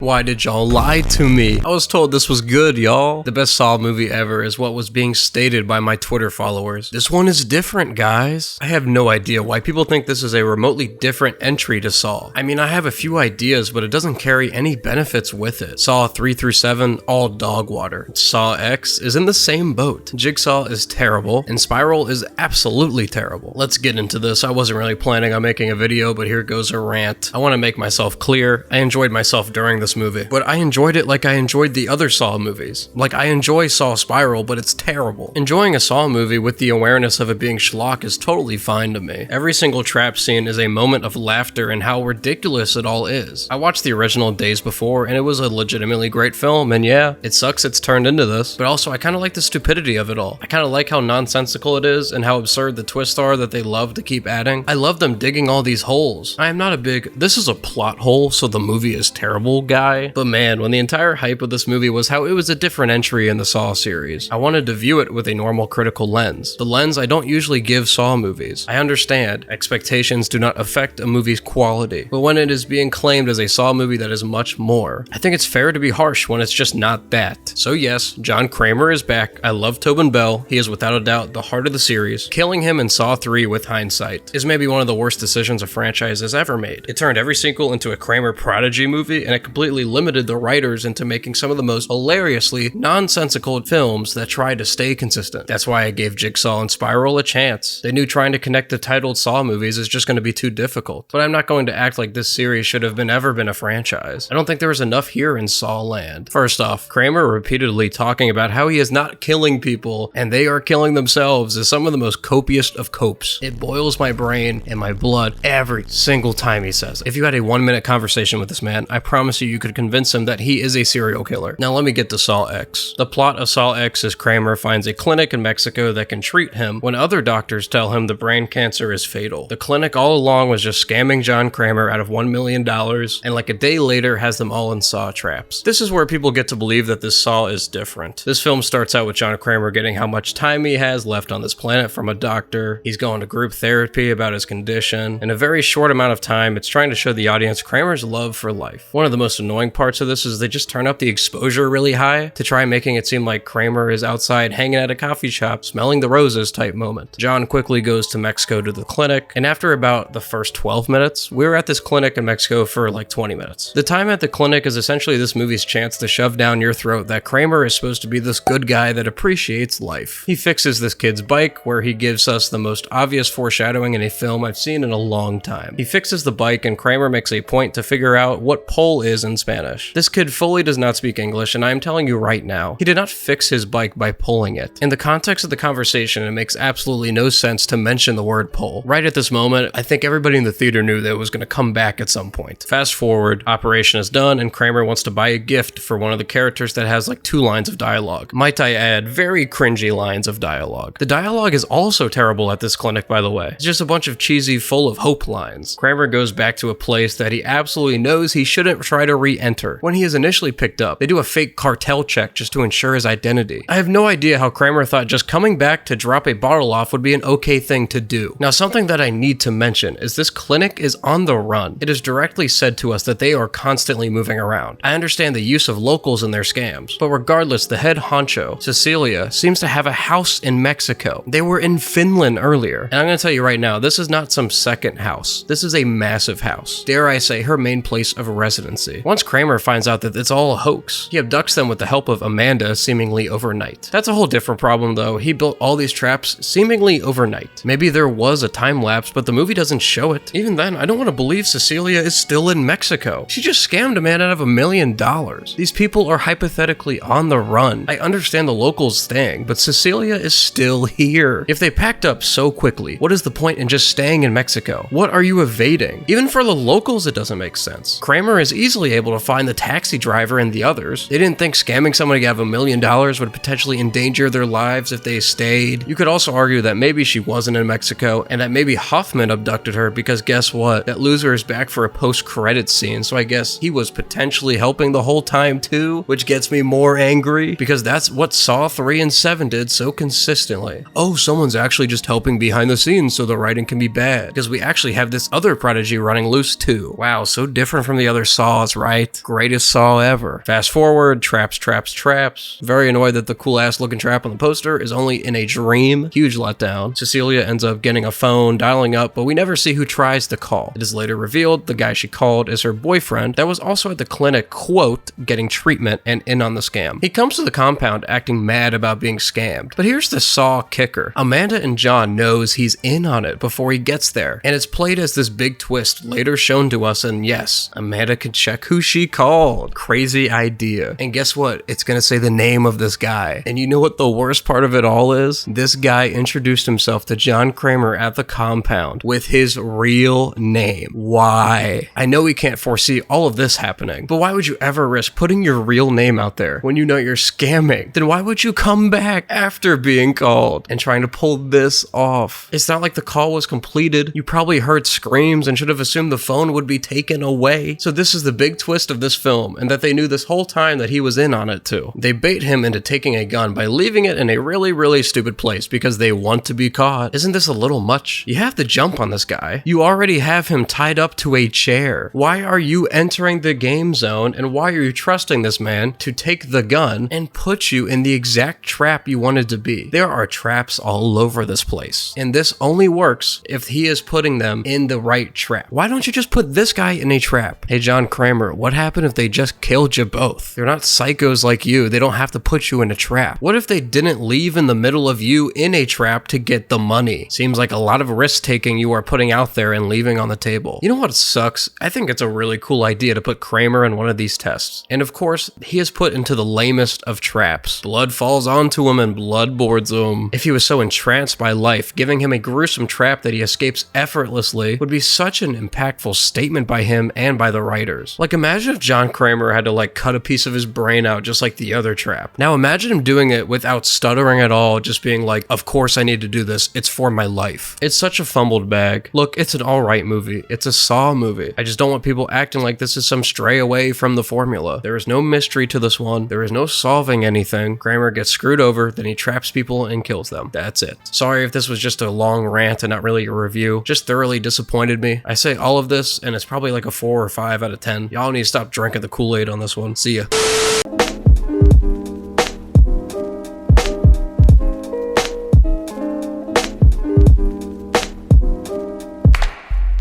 Why did y'all lie to me? I was told this was good, y'all. The best Saw movie ever is what was being stated by my Twitter followers. This one is different, guys. I have no idea why people think this is a remotely different entry to Saw. I mean, I have a few ideas, but it doesn't carry any benefits with it. Saw 3 through 7, all dog water. Saw X is in the same boat. Jigsaw is terrible, and Spiral is absolutely terrible. Let's get into this. I wasn't really planning on making a video, but here goes a rant. I want to make myself clear. I enjoyed myself during this movie, but I enjoyed it like I enjoyed the other Saw movies. Like, I enjoy Saw Spiral, but it's terrible. Enjoying a Saw movie with the awareness of it being schlock is totally fine to me. Every single trap scene is a moment of laughter and how ridiculous it all is. I watched the original days before, and it was a legitimately great film, and yeah, it sucks it's turned into this, but also I kind of like the stupidity of it all. I kind of like how nonsensical it is and how absurd the twists are that they love to keep adding. I love them digging all these holes. I am not a big, this is a plot hole, so the movie is terrible guy. But man, when the entire hype of this movie was how it was a different entry in the Saw series, I wanted to view it with a normal critical lens. The lens I don't usually give Saw movies. I understand expectations do not affect a movie's quality, but when it is being claimed as a Saw movie that is much more, I think it's fair to be harsh when it's just not that. So yes, John Kramer is back. I love Tobin Bell. He is without a doubt the heart of the series. Killing him in Saw 3 with hindsight is maybe one of the worst decisions a franchise has ever made. It turned every sequel into a Kramer prodigy movie, and it completely limited the writers into making some of the most hilariously nonsensical films that tried to stay consistent. That's why I gave Jigsaw and Spiral a chance. They knew trying to connect the titled Saw movies is just going to be too difficult. But I'm not going to act like this series should have ever been a franchise. I don't think there was enough here in Saw land. First off, Kramer repeatedly talking about how he is not killing people and they are killing themselves is some of the most copious of copes. It boils my brain and my blood every single time he says it. If you had a 1-minute conversation with this man, I promise you could convince him that he is a serial killer. Now let me get to Saw X. The plot of Saw X is Kramer finds a clinic in Mexico that can treat him when other doctors tell him the brain cancer is fatal. The clinic all along was just scamming John Kramer out of $1 million, and like a day later has them all in Saw traps. This is where people get to believe that this Saw is different. This film starts out with John Kramer getting how much time he has left on this planet from a doctor. He's going to group therapy about his condition. In a very short amount of time, it's trying to show the audience Kramer's love for life. One of the most annoying parts of this is they just turn up the exposure really high to try making it seem like Kramer is outside hanging at a coffee shop smelling the roses type moment. John quickly goes to Mexico to the clinic, and after about the first 12 minutes, we were at this clinic in Mexico for like 20 minutes. The time at the clinic is essentially this movie's chance to shove down your throat that Kramer is supposed to be this good guy that appreciates life. He fixes this kid's bike, where he gives us the most obvious foreshadowing in a film I've seen in a long time. He fixes the bike and Kramer makes a point to figure out what pole is in Spanish. This kid fully does not speak English, and I'm telling you right now, he did not fix his bike by pulling it. In the context of the conversation, it makes absolutely no sense to mention the word pull. Right at this moment, I think everybody in the theater knew that it was going to come back at some point. Fast forward, operation is done, and Kramer wants to buy a gift for one of the characters that has like 2 lines of dialogue. Might I add, very cringy lines of dialogue. The dialogue is also terrible at this clinic, by the way. It's just a bunch of cheesy, full of hope lines. Kramer goes back to a place that he absolutely knows he shouldn't try to re-enter. When he is initially picked up, they do a fake cartel check just to ensure his identity. I have no idea how Kramer thought just coming back to drop a bottle off would be an okay thing to do. Now, something that I need to mention is this clinic is on the run. It is directly said to us that they are constantly moving around. I understand the use of locals in their scams, but regardless, the head honcho, Cecilia, seems to have a house in Mexico. They were in Finland earlier, and I'm gonna tell you right now, this is not some second house. This is a massive house. Dare I say, her main place of residency. Once Kramer finds out that it's all a hoax, he abducts them with the help of Amanda seemingly overnight. That's a whole different problem though. He built all these traps seemingly overnight. Maybe there was a time lapse, but the movie doesn't show it. Even then, I don't want to believe Cecilia is still in Mexico. She just scammed a man out of $1 million. These people are hypothetically on the run. I understand the locals staying, but Cecilia is still here. If they packed up so quickly, what is the point in just staying in Mexico? What are you evading? Even for the locals, it doesn't make sense. Kramer is easily able to find the taxi driver and the others. They didn't think scamming somebody out of $1 million would potentially endanger their lives if they stayed. You could also argue that maybe she wasn't in Mexico and that maybe Hoffman abducted her because guess what? That loser is back for a post-credits scene, so I guess he was potentially helping the whole time too, which gets me more angry because that's what Saw 3 and 7 did so consistently. Oh, someone's actually just helping behind the scenes so the writing can be bad because we actually have this other prodigy running loose too. Wow, so different from the other Saws, right? right? Greatest Saw ever. Fast forward, traps, traps, traps. Very annoyed that the cool ass looking trap on the poster is only in a dream. Huge letdown. Cecilia ends up getting a phone, dialing up, but we never see who tries to call. It is later revealed the guy she called is her boyfriend that was also at the clinic, quote, getting treatment and in on the scam. He comes to the compound acting mad about being scammed. But here's the Saw kicker. Amanda and John knows he's in on it before he gets there, and it's played as this big twist later shown to us, and yes, Amanda can check who she called. Crazy idea. And guess what? It's gonna say the name of this guy. And you know what the worst part of it all is? This guy introduced himself to John Kramer at the compound with his real name. Why? I know we can't foresee all of this happening, but why would you ever risk putting your real name out there when you know you're scamming? Then why would you come back after being called and trying to pull this off? It's not like the call was completed. You probably heard screams and should have assumed the phone would be taken away. So this is the big twist of this film, and that they knew this whole time that he was in on it too. They bait him into taking a gun by leaving it in a really, really stupid place because they want to be caught. Isn't this a little much? You have to jump on this guy. You already have him tied up to a chair. Why are you entering the game zone, and why are you trusting this man to take the gun and put you in the exact trap you wanted to be? There are traps all over this place, and this only works if he is putting them in the right trap. Why don't you just put this guy in a trap? Hey, John Kramer, what happened if they just killed you both? They're not psychos like you. They don't have to put you in a trap. What if they didn't leave in the middle of you in a trap to get the money? Seems like a lot of risk taking you are putting out there and leaving on the table. You know what sucks? I think it's a really cool idea to put Kramer in one of these tests. And of course, he is put into the lamest of traps. Blood falls onto him and blood boards him. If he was so entranced by life, giving him a gruesome trap that he escapes effortlessly would be such an impactful statement by him and by the writers. Like, imagine if John Kramer had to like cut a piece of his brain out just like the other trap. Now imagine him doing it without stuttering at all, just being like, of course I need to do this, it's for my life. It's such a fumbled bag. Look, it's an alright movie. It's a Saw movie. I just don't want people acting like this is some stray away from the formula. There is no mystery to this one. There is no solving anything. Kramer gets screwed over, then he traps people and kills them. That's it. Sorry if this was just a long rant and not really a review. Just thoroughly disappointed me. I say all of this and it's probably like a 4 or 5 out of 10. Y'all need to stop drinking the Kool-Aid on this one. See ya.